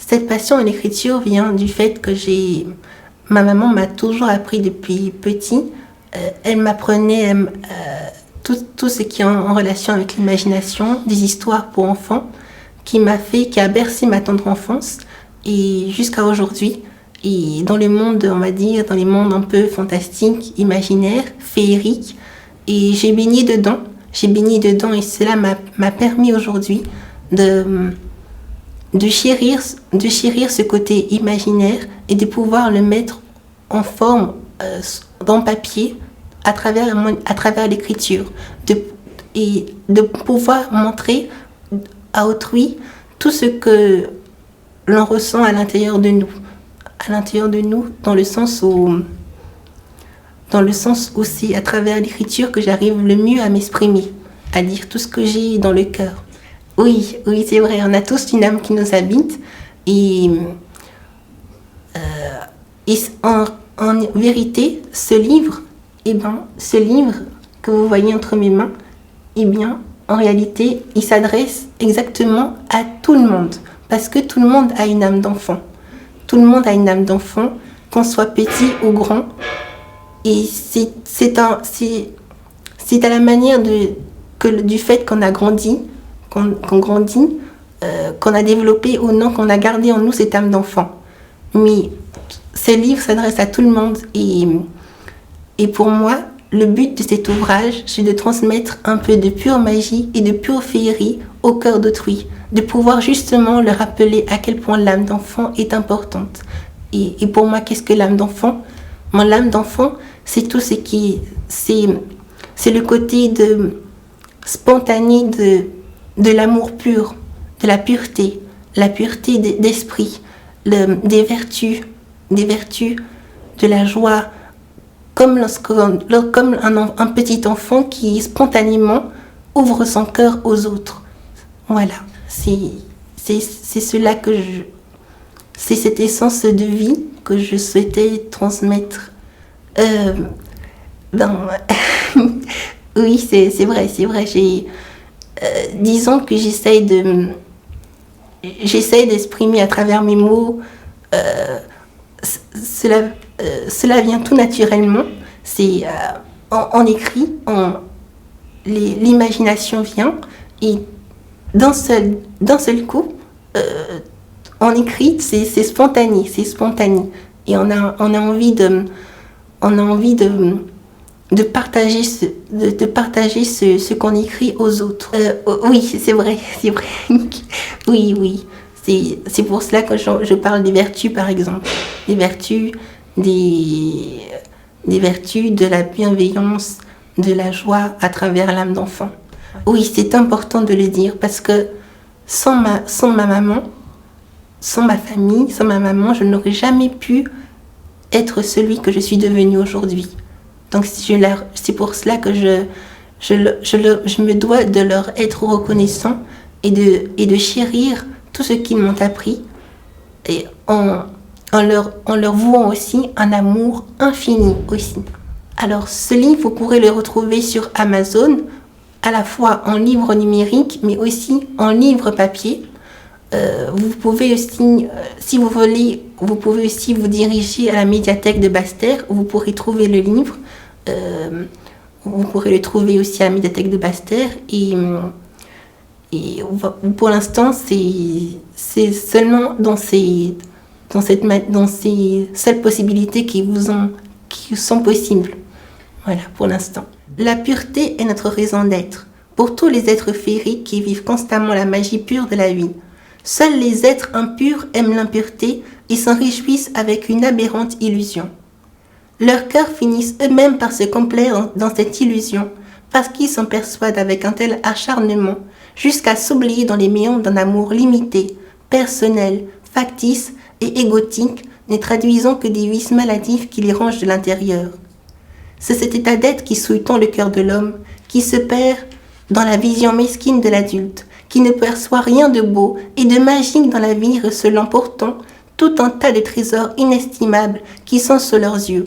Cette passion à l'écriture vient du fait que ma maman m'a toujours appris depuis petit. Elle m'apprenait tout ce qui est en relation avec l'imagination, des histoires pour enfants, qui a bercé ma tendre enfance et jusqu'à aujourd'hui. Et dans le monde, on va dire, dans les mondes un peu fantastiques, imaginaires, féeriques, et j'ai baigné dedans et cela m'a permis aujourd'hui de chérir ce côté imaginaire et de pouvoir le mettre en forme dans papier à travers l'écriture et de pouvoir montrer à autrui tout ce que l'on ressent à l'intérieur de nous dans le sens où c'est à travers l'écriture que j'arrive le mieux à m'exprimer, à dire tout ce que j'ai dans le cœur. Oui, c'est vrai, on a tous une âme qui nous habite et en vérité, ce livre que vous voyez entre mes mains, en réalité, il s'adresse exactement à tout le monde parce que tout le monde a une âme d'enfant. Tout le monde a une âme d'enfant, qu'on soit petit ou grand. Et c'est à la manière du fait qu'on a grandi, qu'on a développé ou non, qu'on a gardé en nous cette âme d'enfant. Mais ce livre s'adresse à tout le monde et pour moi, le but de cet ouvrage, c'est de transmettre un peu de pure magie et de pure féerie au cœur d'autrui, de pouvoir justement leur rappeler à quel point l'âme d'enfant est importante. Et pour moi, qu'est-ce que l'âme d'enfant ? L'âme d'enfant, c'est tout ce qui... C'est le côté spontané de l'amour pur, de la pureté d'esprit, des vertus, de la joie, comme un petit enfant qui spontanément ouvre son cœur aux autres. Voilà, c'est cela c'est cette essence de vie que je souhaitais transmettre. Oui, c'est vrai. Disons que j'essaye d'exprimer à travers mes mots. Cela vient tout naturellement. C'est on écrit, l'imagination vient et d'un seul coup, on écrit, c'est spontané. Et on a envie de partager ce qu'on écrit aux autres. Oui, c'est vrai. Oui. C'est pour cela que je parle des vertus, par exemple. Des vertus, des vertus de la bienveillance, de la joie à travers l'âme d'enfant. Oui, c'est important de le dire parce que sans ma maman, sans ma famille, sans ma maman, je n'aurais jamais pu être celui que je suis devenu aujourd'hui. Donc c'est pour cela que je me dois de leur être reconnaissant et de chérir tout ce qu'ils m'ont appris et en leur vouant aussi un amour infini aussi. Alors ce livre, vous pourrez le retrouver sur Amazon, à la fois en livre numérique mais aussi en livre papier. Vous pouvez aussi, si vous voulez, vous pouvez aussi vous diriger à la médiathèque de Basse-Terre où vous pourrez trouver le livre. Vous pourrez le trouver aussi à la médiathèque de Basse-Terre et pour l'instant c'est seulement dans ces seules possibilités qui sont possibles. Voilà pour l'instant. La pureté est notre raison d'être pour tous les êtres féeriques qui vivent constamment la magie pure de la vie. Seuls les êtres impurs aiment l'impureté et s'en réjouissent avec une aberrante illusion. Leurs cœurs finissent eux-mêmes par se complaire dans cette illusion, parce qu'ils s'en persuadent avec un tel acharnement, jusqu'à s'oublier dans les méandres d'un amour limité, personnel, factice et égotique, ne traduisant que des vices maladifs qui les rongent de l'intérieur. C'est cet état d'être qui souille tant le cœur de l'homme, qui se perd dans la vision mesquine de l'adulte, qui ne perçoit rien de beau et de magique dans la vie, recelant pourtant tout un tas de trésors inestimables qui sont sous leurs yeux.